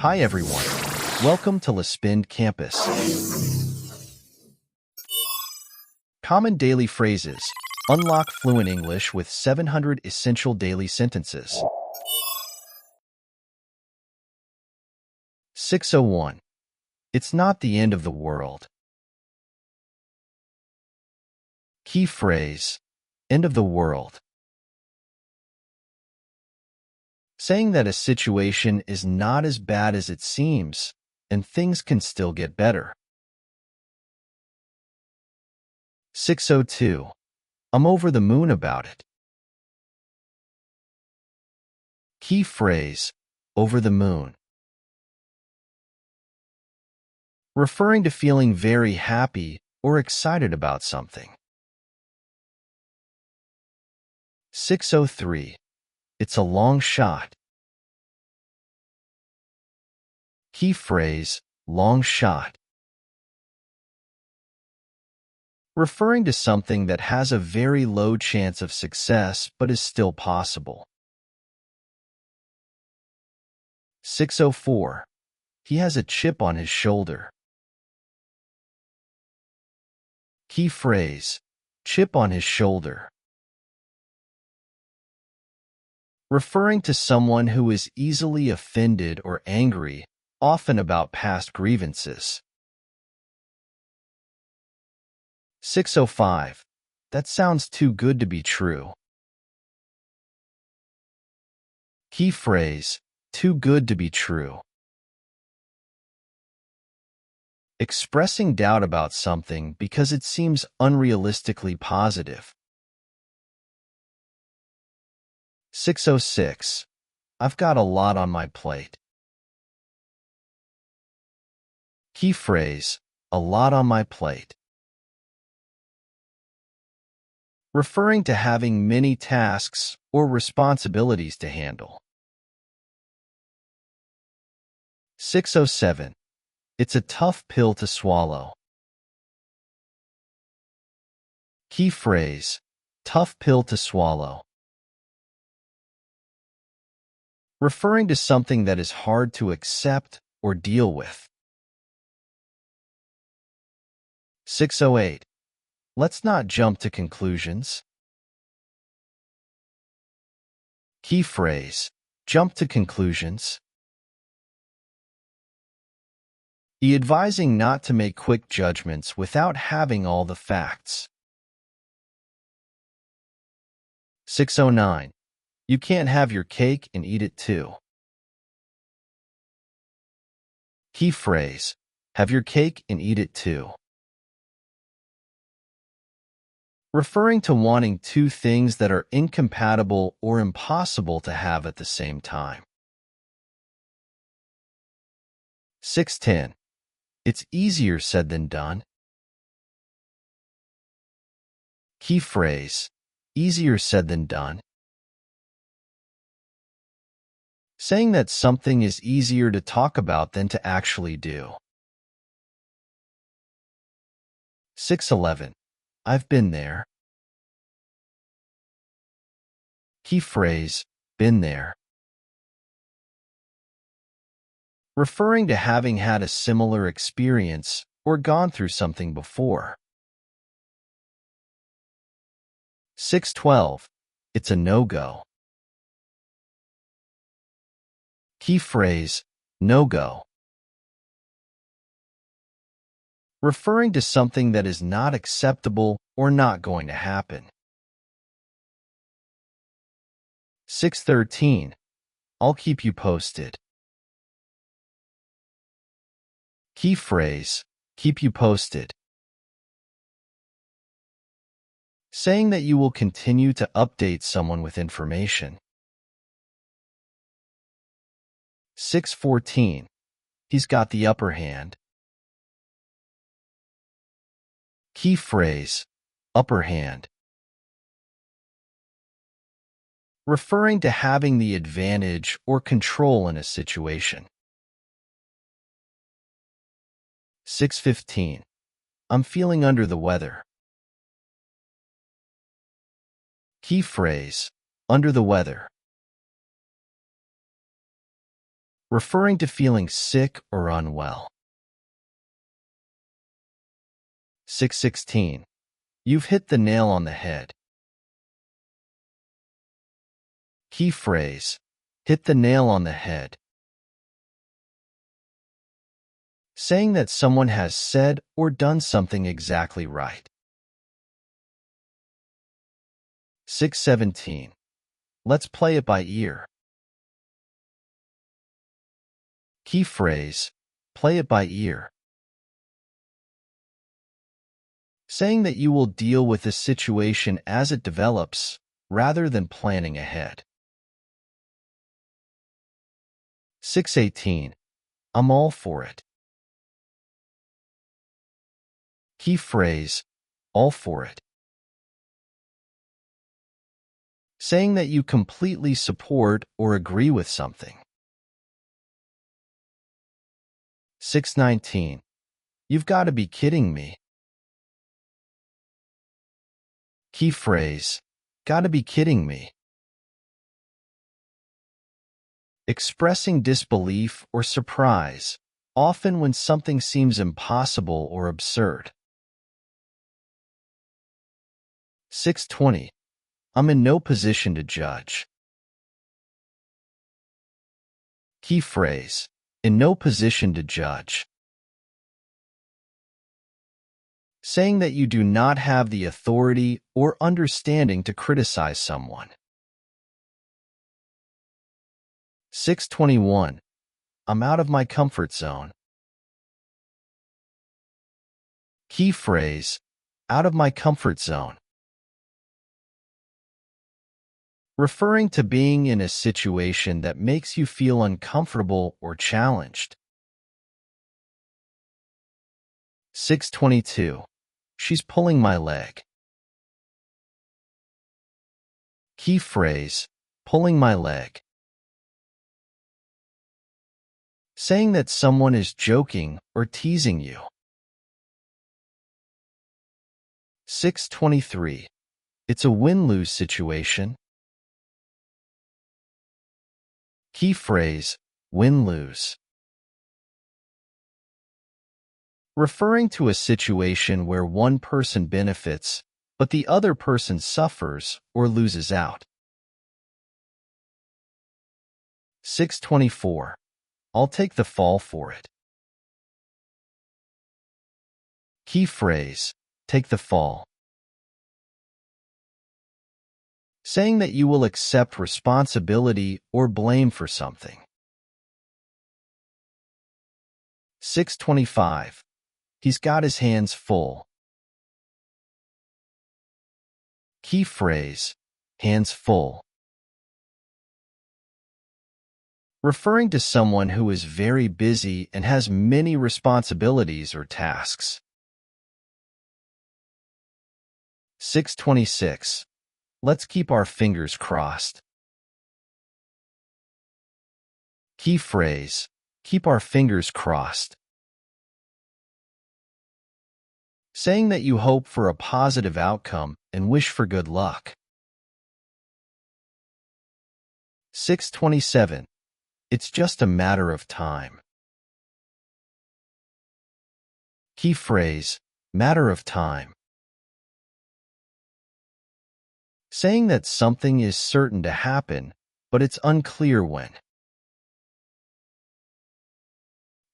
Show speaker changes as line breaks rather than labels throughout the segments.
Hi everyone, welcome to Lispend Campus. Common daily phrases. Unlock fluent English with 700 essential daily sentences. 601. It's not the end of the world. Key phrase. End of the world. Saying that a situation is not as bad as it seems, and things can still get better. 602. I'm over the moon about it. Key phrase, over the moon. Referring to feeling very happy or excited about something. 603. It's a long shot. Key phrase, long shot. Referring to something that has a very low chance of success but is still possible. 604. He has a chip on his shoulder. Key phrase, chip on his shoulder. Referring to someone who is easily offended or angry, often about past grievances. 605. That sounds too good to be true. Key phrase, too good to be true. Expressing doubt about something because it seems unrealistically positive. 606. I've got a lot on my plate. Key phrase, a lot on my plate. Referring to having many tasks or responsibilities to handle. 607. It's a tough pill to swallow. Key phrase, tough pill to swallow. Referring to something that is hard to accept or deal with. 608. Let's not jump to conclusions. Key phrase, jump to conclusions. Advising not to make quick judgments without having all the facts. 609. You can't have your cake and eat it too. Key phrase, have your cake and eat it too. Referring to wanting two things that are incompatible or impossible to have at the same time. 610. It's easier said than done. Key phrase, easier said than done. Saying that something is easier to talk about than to actually do. 611. I've been there. Key phrase, been there. Referring to having had a similar experience or gone through something before. 612. It's a no-go. Key phrase, no-go. Referring to something that is not acceptable or not going to happen. 613. I'll keep you posted. Key phrase, keep you posted. Saying that you will continue to update someone with information. 614. He's got the upper hand. Key phrase, upper hand. Referring to having the advantage or control in a situation. 615. I'm feeling under the weather. Key phrase, under the weather. referring to feeling sick or unwell. 616. You've hit the nail on the head. Key phrase, hit the nail on the head. Saying that someone has said or done something exactly right. 617. Let's play it by ear. Key phrase, play it by ear. Saying that you will deal with a situation as it develops, rather than planning ahead. 618. I'm all for it. Key phrase, all for it. Saying that you completely support or agree with something. 619. You've got to be kidding me. Key phrase, gotta be kidding me. Expressing disbelief or surprise, often when something seems impossible or absurd. 620. I'm in no position to judge. Key phrase, in no position to judge. Saying that you do not have the authority or understanding to criticize someone. 621. I'm out of my comfort zone. Key phrase, out of my comfort zone. Referring to being in a situation that makes you feel uncomfortable or challenged. 622. She's pulling my leg. Key phrase, pulling my leg. Saying that someone is joking or teasing you. 623. It's a win-lose situation. Key phrase, win-lose. Referring to a situation where one person benefits, but the other person suffers or loses out. 624. I'll take the fall for it. Key phrase, take the fall. Saying that you will accept responsibility or blame for something. 625. He's got his hands full. Key phrase, hands full. Referring to someone who is very busy and has many responsibilities or tasks. 626. Let's keep our fingers crossed. Key phrase, keep our fingers crossed. Saying that you hope for a positive outcome and wish for good luck. 627. It's just a matter of time. Key phrase, matter of time. Saying that something is certain to happen, but it's unclear when.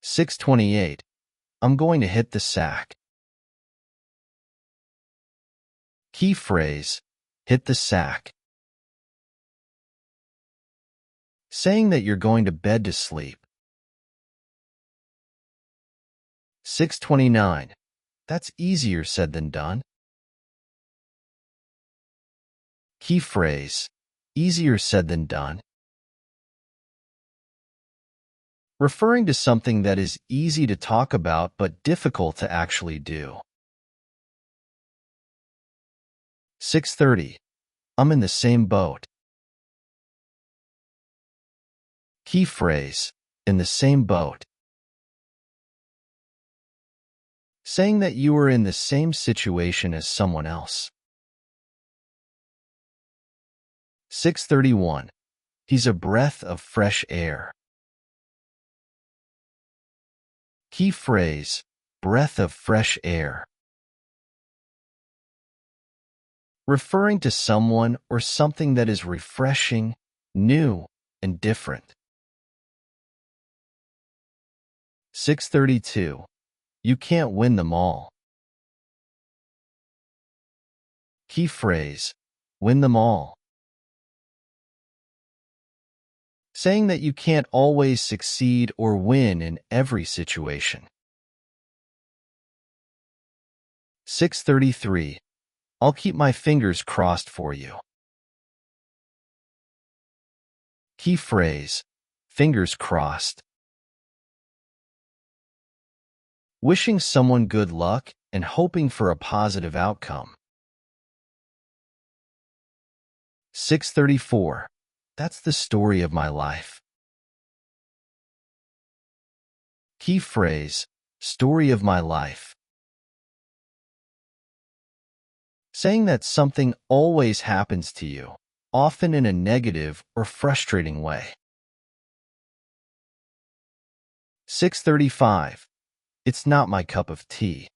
628. I'm going to hit the sack. Key phrase, hit the sack. Saying that you're going to bed to sleep. 629. That's easier said than done. Key phrase, easier said than done. Referring to something that is easy to talk about but difficult to actually do. 630. I'm in the same boat. Key phrase, in the same boat. Saying that you are in the same situation as someone else. 631. He's a breath of fresh air. Key phrase, breath of fresh air. Referring to someone or something that is refreshing, new, and different. 632. You can't win them all. Key phrase, win them all. Saying that you can't always succeed or win in every situation. 633. I'll keep my fingers crossed for you. Key phrase, fingers crossed. Wishing someone good luck and hoping for a positive outcome. 634. That's the story of my life. Key phrase, story of my life. Saying that something always happens to you, often in a negative or frustrating way. 635. It's not my cup of tea.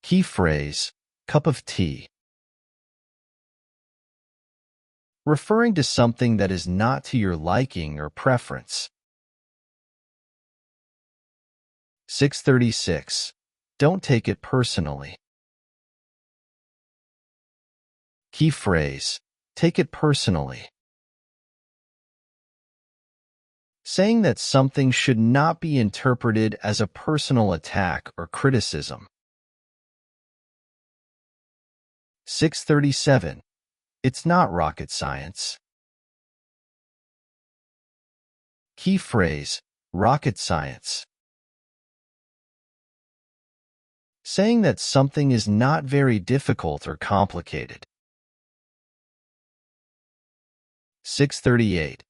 Key phrase, cup of tea. Referring to something that is not to your liking or preference. 636. Don't take it personally. Key phrase, take it personally. Saying that something should not be interpreted as a personal attack or criticism. 637. It's not rocket science. Key phrase, rocket science. Saying that something is not very difficult or complicated. 638.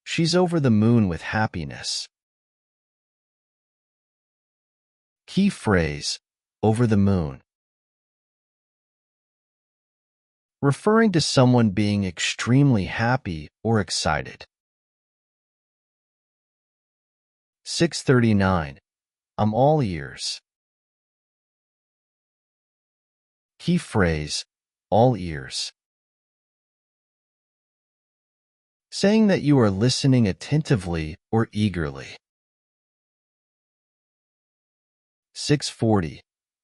She's over the moon with happiness. Key phrase, over the moon. Referring to someone being extremely happy or excited. 639. I'm all ears. Key phrase, all ears. Saying that you are listening attentively or eagerly. 640.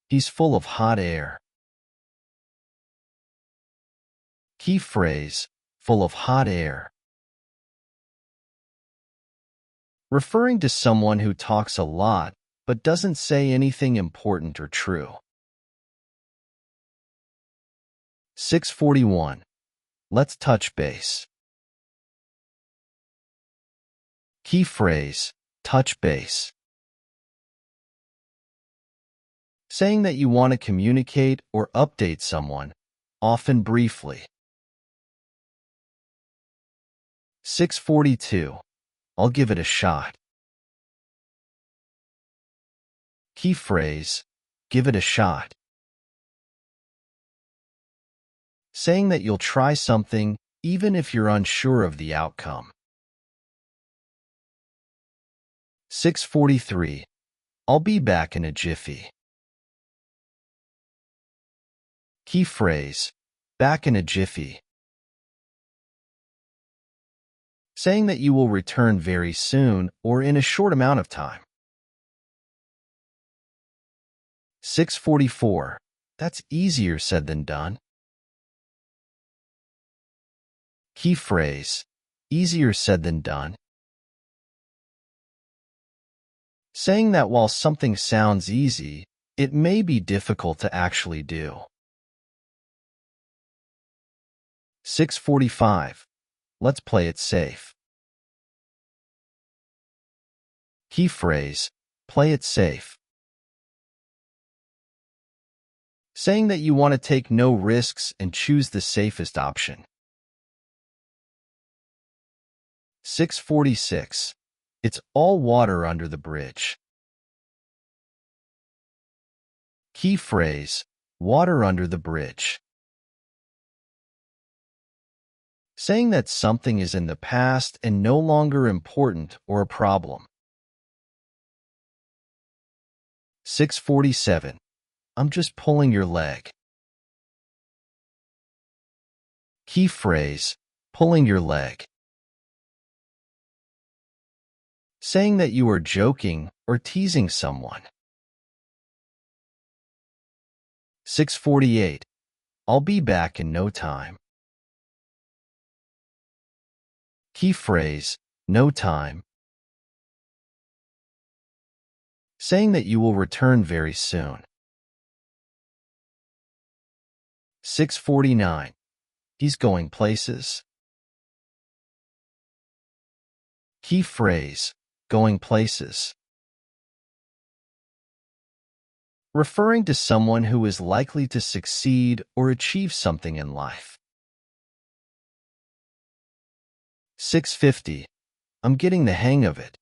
He's full of hot air. Key phrase, full of hot air. Referring to someone who talks a lot but doesn't say anything important or true. 641. Let's touch base. Key phrase, touch base. Saying that you want to communicate or update someone, often briefly. 642. I'll give it a shot. Key phrase, give it a shot. Saying that you'll try something even if you're unsure of the outcome. 643. I'll be back in a jiffy. Key phrase, back in a jiffy. Saying that you will return very soon or in a short amount of time. 644. That's easier said than done. Key phrase, easier said than done. Saying that while something sounds easy, it may be difficult to actually do. 645. Let's play it safe. Key phrase, play it safe. Saying that you want to take no risks and choose the safest option. 646. It's all water under the bridge. Key phrase, water under the bridge. Saying that something is in the past and no longer important or a problem. 647. I'm just pulling your leg. Key phrase, pulling your leg. Saying that you are joking or teasing someone. 648. I'll be back in no time. Key phrase, no time. Saying that you will return very soon. 649. He's going places. Key phrase, going places. Referring to someone who is likely to succeed or achieve something in life. 650. I'm getting the hang of it.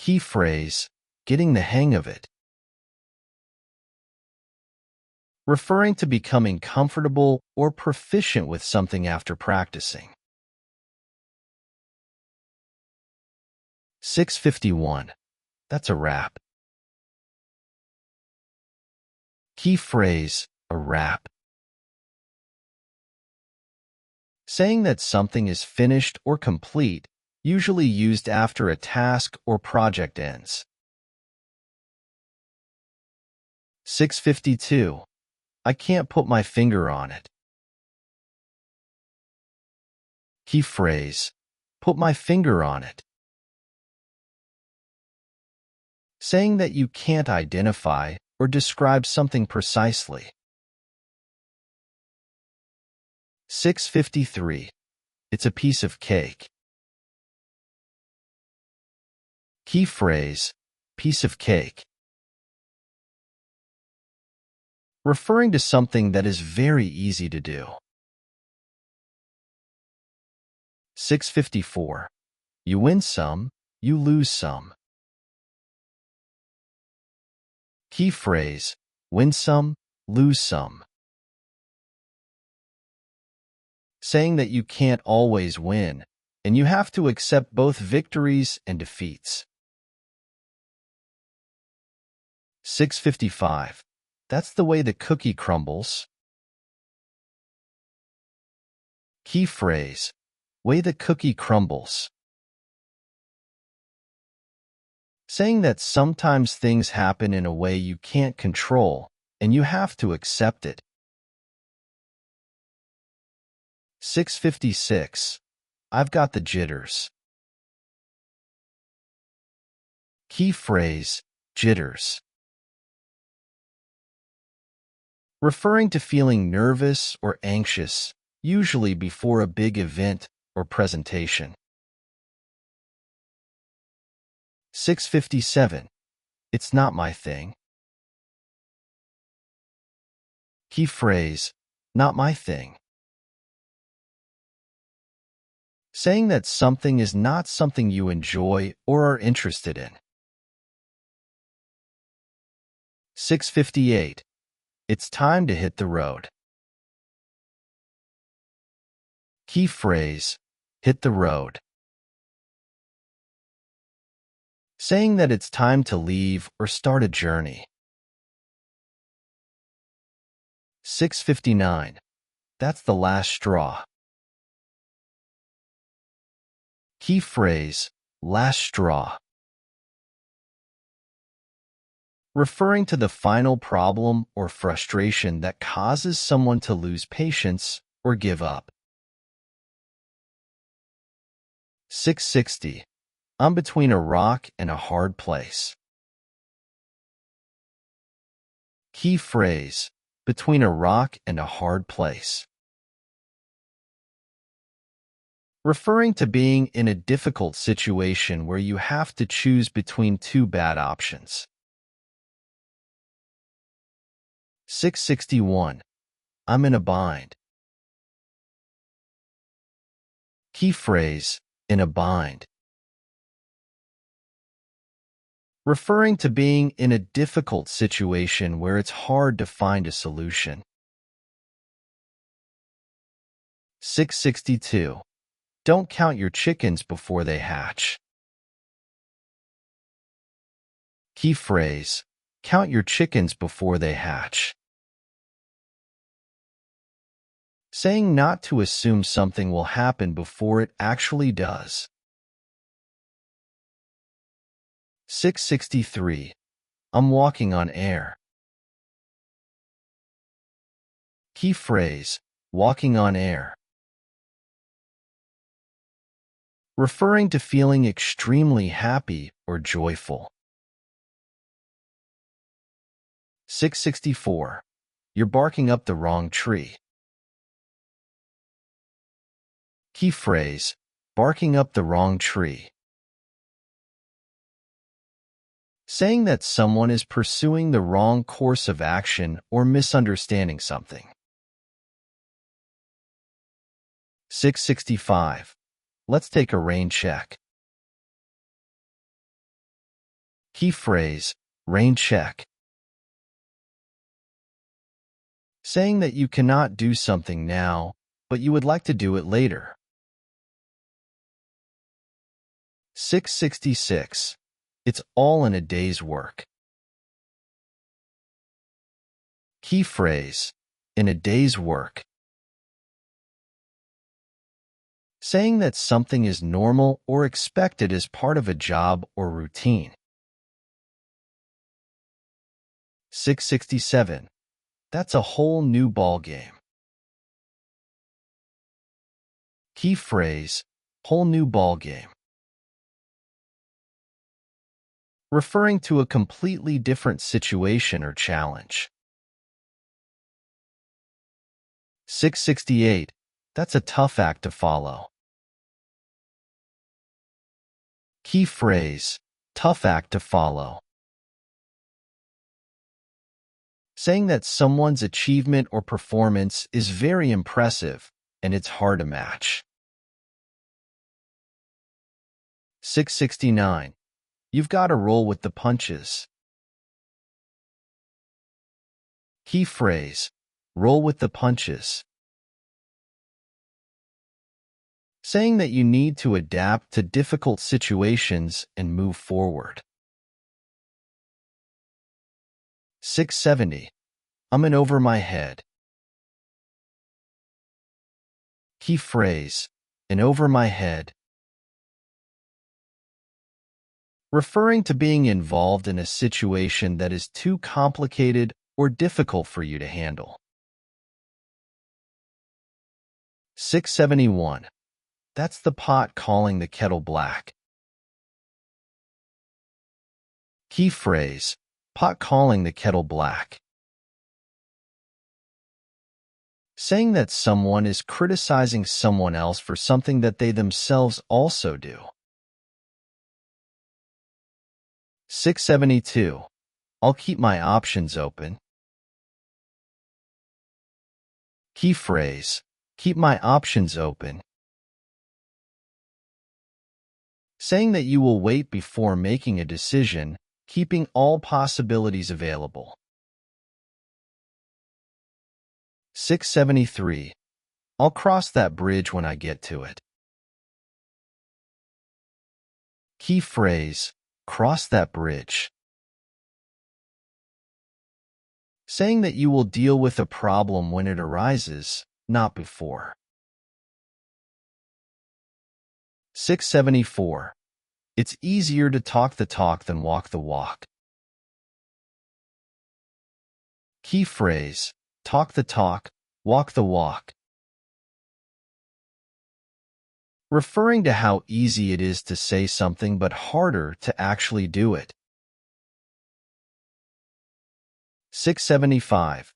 Key phrase, getting the hang of it. Referring to becoming comfortable or proficient with something after practicing. 651. That's a wrap. Key phrase, a wrap. Saying that something is finished or complete, usually used after a task or project ends. 652. I can't put my finger on it. Key phrase, put my finger on it. Saying that you can't identify or describe something precisely. 653. It's a piece of cake. Key phrase, piece of cake. Referring to something that is very easy to do. 654. You win some, you lose some. Key phrase, win some, lose some. Saying that you can't always win, and you have to accept both victories and defeats. 655. That's the way the cookie crumbles. Key phrase, way the cookie crumbles. Saying that sometimes things happen in a way you can't control, and you have to accept it. 656. I've got the jitters. Key phrase, jitters. Referring to feeling nervous or anxious, usually before a big event or presentation. 657. It's not my thing. Key phrase, not my thing. Saying that something is not something you enjoy or are interested in. 658. It's time to hit the road. Key phrase, hit the road. Saying that it's time to leave or start a journey. 659. That's the last straw. Key phrase, last straw. Referring to the final problem or frustration that causes someone to lose patience or give up. 660. I'm between a rock and a hard place. Key phrase, between a rock and a hard place. Referring to being in a difficult situation where you have to choose between two bad options. 661. I'm in a bind. Key phrase, in a bind. Referring to being in a difficult situation where it's hard to find a solution. 662. Don't count your chickens before they hatch. Key phrase, count your chickens before they hatch. Saying not to assume something will happen before it actually does. 663. I'm walking on air. Key phrase, walking on air. Referring to feeling extremely happy or joyful. 664. You're barking up the wrong tree. Key phrase, barking up the wrong tree. Saying that someone is pursuing the wrong course of action or misunderstanding something. 665. Let's take a rain check. Key phrase, rain check. Saying that you cannot do something now, but you would like to do it later. 666. It's all in a day's work. Key phrase, in a day's work. Saying that something is normal or expected as part of a job or routine. 667. That's a whole new ballgame. Key phrase, whole new ballgame. Referring to a completely different situation or challenge. 668. That's a tough act to follow. Key phrase, tough act to follow. Saying that someone's achievement or performance is very impressive and it's hard to match. 669. You've got to roll with the punches. Key phrase, roll with the punches. Saying that you need to adapt to difficult situations and move forward. 670. I'm in over my head. Key phrase, in over my head. Referring to being involved in a situation that is too complicated or difficult for you to handle. 671. That's the pot calling the kettle black. Key phrase, pot calling the kettle black. Saying that someone is criticizing someone else for something that they themselves also do. 672. I'll keep my options open. Key phrase, keep my options open. Saying that you will wait before making a decision, keeping all possibilities available. 673. I'll cross that bridge when I get to it. Key phrase, cross that bridge. Saying that you will deal with a problem when it arises, not before. 674. It's easier to talk the talk than walk the walk. Key phrase, talk the talk, walk the walk. Referring to how easy it is to say something but harder to actually do it. 675.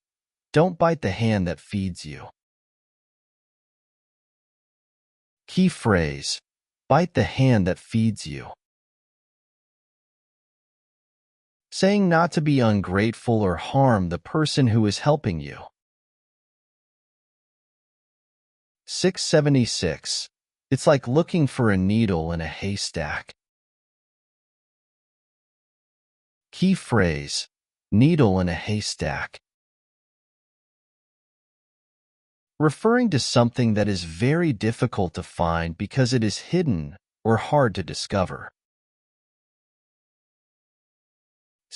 Don't bite the hand that feeds you. Key phrase, bite the hand that feeds you. Saying not to be ungrateful or harm the person who is helping you. 676. It's like looking for a needle in a haystack. Key phrase, needle in a haystack. Referring to something that is very difficult to find because it is hidden or hard to discover.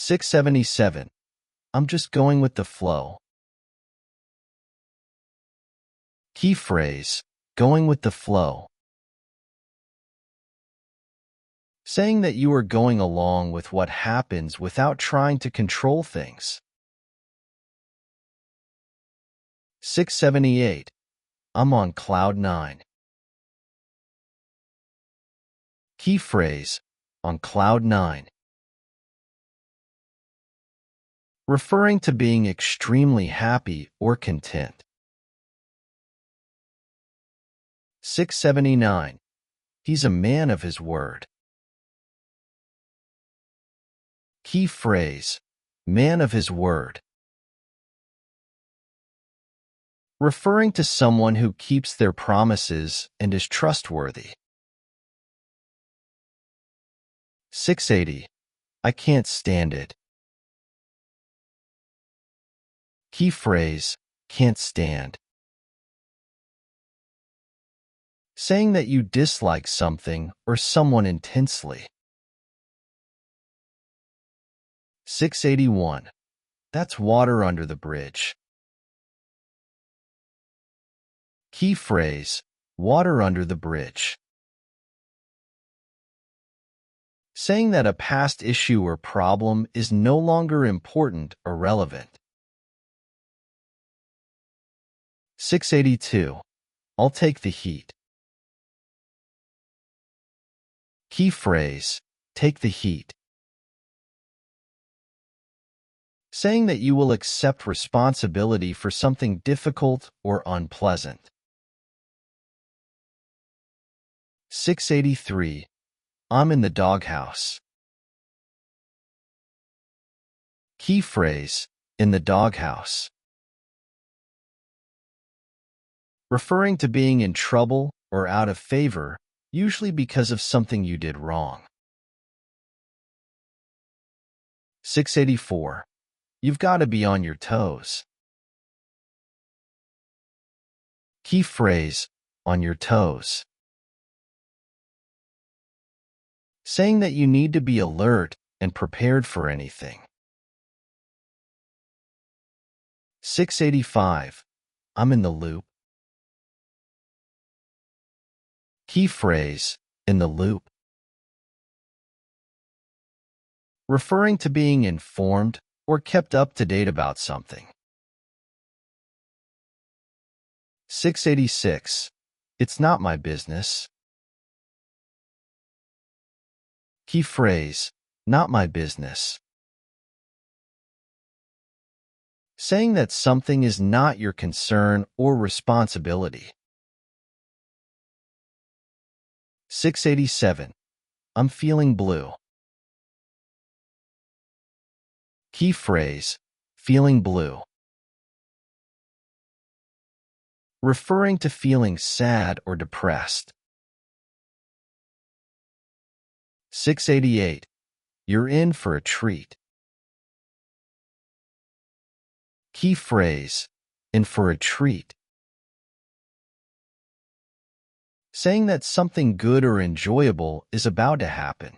677. I'm just going with the flow. Key phrase, going with the flow. Saying that you are going along with what happens without trying to control things. 678. I'm on cloud 9. Key phrase, on cloud 9. Referring to being extremely happy or content. 679. He's a man of his word. Key phrase, man of his word. Referring to someone who keeps their promises and is trustworthy. 680. I can't stand it. Key phrase, can't stand. Saying that you dislike something or someone intensely. 681. That's water under the bridge. Key phrase, water under the bridge. Saying that a past issue or problem is no longer important or relevant. 682. I'll take the heat. Key phrase, take the heat. Saying that you will accept responsibility for something difficult or unpleasant. 683. I'm in the doghouse. Key phrase, in the doghouse. Referring to being in trouble or out of favor, usually because of something you did wrong. 684. You've got to be on your toes. Key phrase, on your toes. Saying that you need to be alert and prepared for anything. 685. I'm in the loop. Key phrase, in the loop. Referring to being informed or kept up to date about something. 686. It's not my business. Key phrase, not my business. Saying that something is not your concern or responsibility. 687. I'm feeling blue. Key phrase, feeling blue. Referring to feeling sad or depressed. 688. You're in for a treat. Key phrase, in for a treat. Saying that something good or enjoyable is about to happen.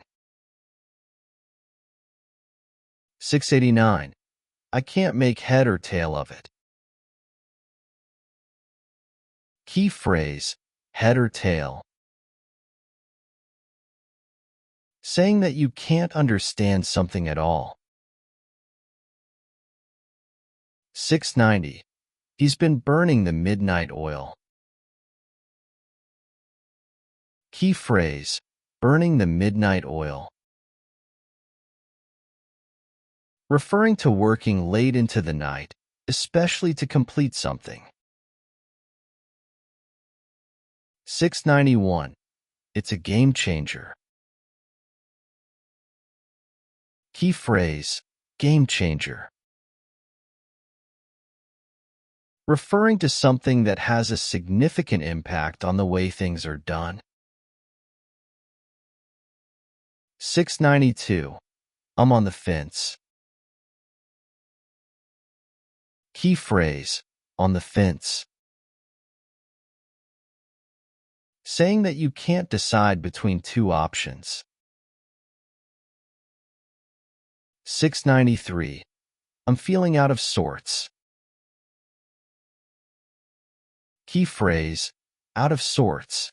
689. I can't make head or tail of it. Key phrase, head or tail. Saying that you can't understand something at all. 690. He's been burning the midnight oil. Key phrase, burning the midnight oil. Referring to working late into the night, especially to complete something. 691. It's a game changer. Key phrase, game changer. Referring to something that has a significant impact on the way things are done. 692. I'm on the fence. Key phrase, on the fence. Saying that you can't decide between two options. 693. I'm feeling out of sorts. Key phrase, out of sorts.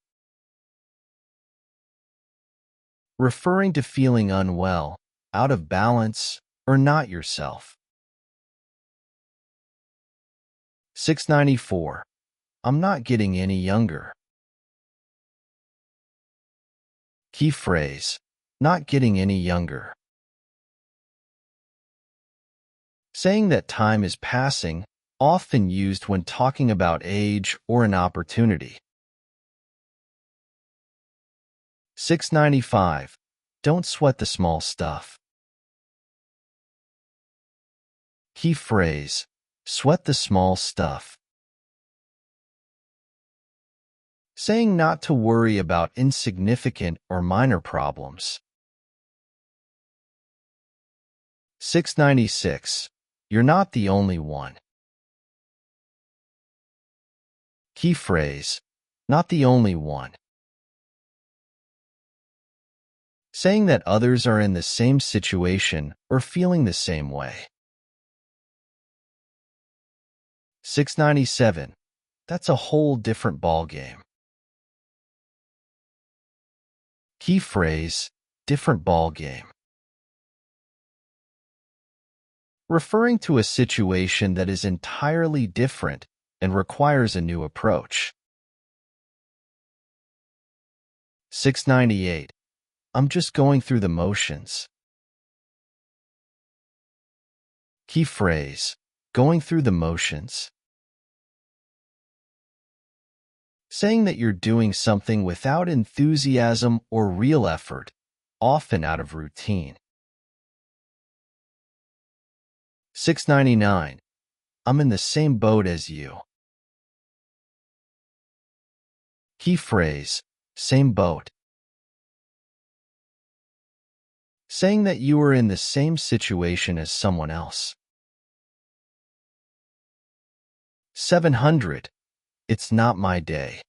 Referring to feeling unwell, out of balance, or not yourself. 694. I'm not getting any younger. Key phrase, not getting any younger. Saying that time is passing, often used when talking about age or an opportunity. 695. Don't sweat the small stuff. Key phrase, sweat the small stuff. Saying not to worry about insignificant or minor problems. 696. You're not the only one. Key phrase, not the only one. Saying that others are in the same situation or feeling the same way. 697. That's a whole different ballgame. Key phrase, different ballgame. Referring to a situation that is entirely different and requires a new approach. 698. I'm just going through the motions. Key phrase, going through the motions. Saying that you're doing something without enthusiasm or real effort, often out of routine. 699. I'm in the same boat as you. Key phrase, same boat. Saying that you are in the same situation as someone else. 700. It's not my day.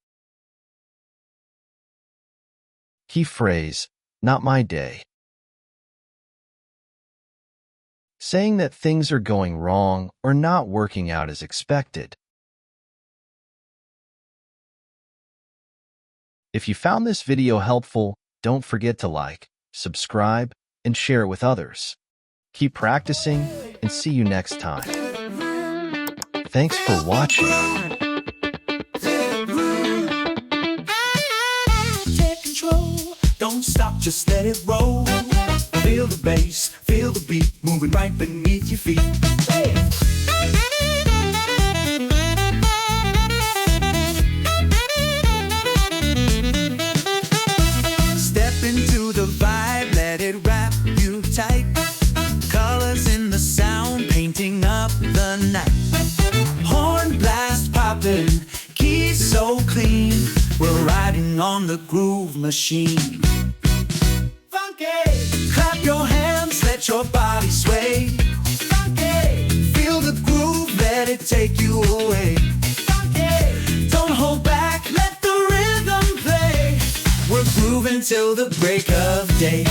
Key phrase, not my day. Saying that things are going wrong or not working out as expected. If you found this video helpful, don't forget to like, subscribe, and share it with others. Keep practicing, and see you next time. Thanks for watching.
Take control, don't stop, just let it roll. Feel the bass, feel the beat, moving right beneath your feet. Step into the vibe, let it wrap you tight. Colors in the sound, painting up the night. Horn blast popping, keys so clean. We're riding on the groove machine. Clap your hands, let your body sway. Feel the groove, let it take you away. Don't hold back, let the rhythm play. We're grooving till the break of day.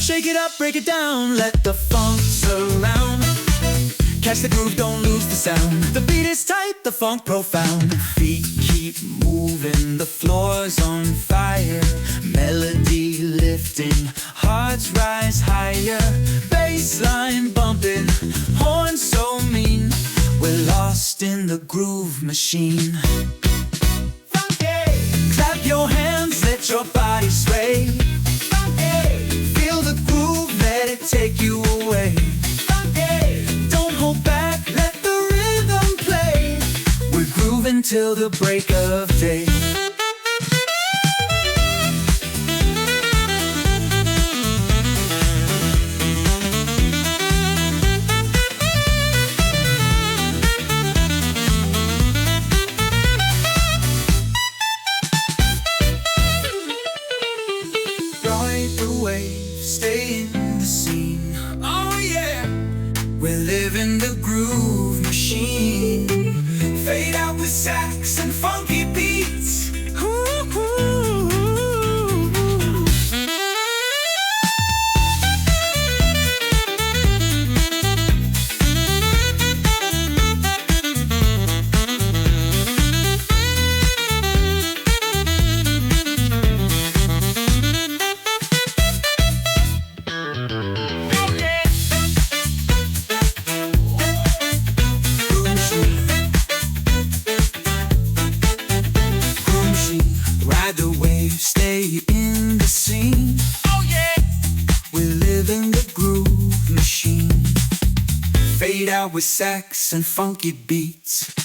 Shake it up, break it down, let the funk surround. Catch the groove, don't lose the sound. The beat is tight, the funk profound. Feet keep moving, the floor's on fire. Melody lifting, hearts rise higher. Bassline bumping, horns so mean. We're lost in the groove machine. Clap your hands, let your body sway. Feel the groove, let it take you away. Till the break of day. Ride the wave, stay in the scene. Oh yeah, we're living the groove machine. Fade out with sax and funky beats. Ride the wave, stay in the scene. Oh yeah, we live in the groove machine. Fade out with sax and funky beats.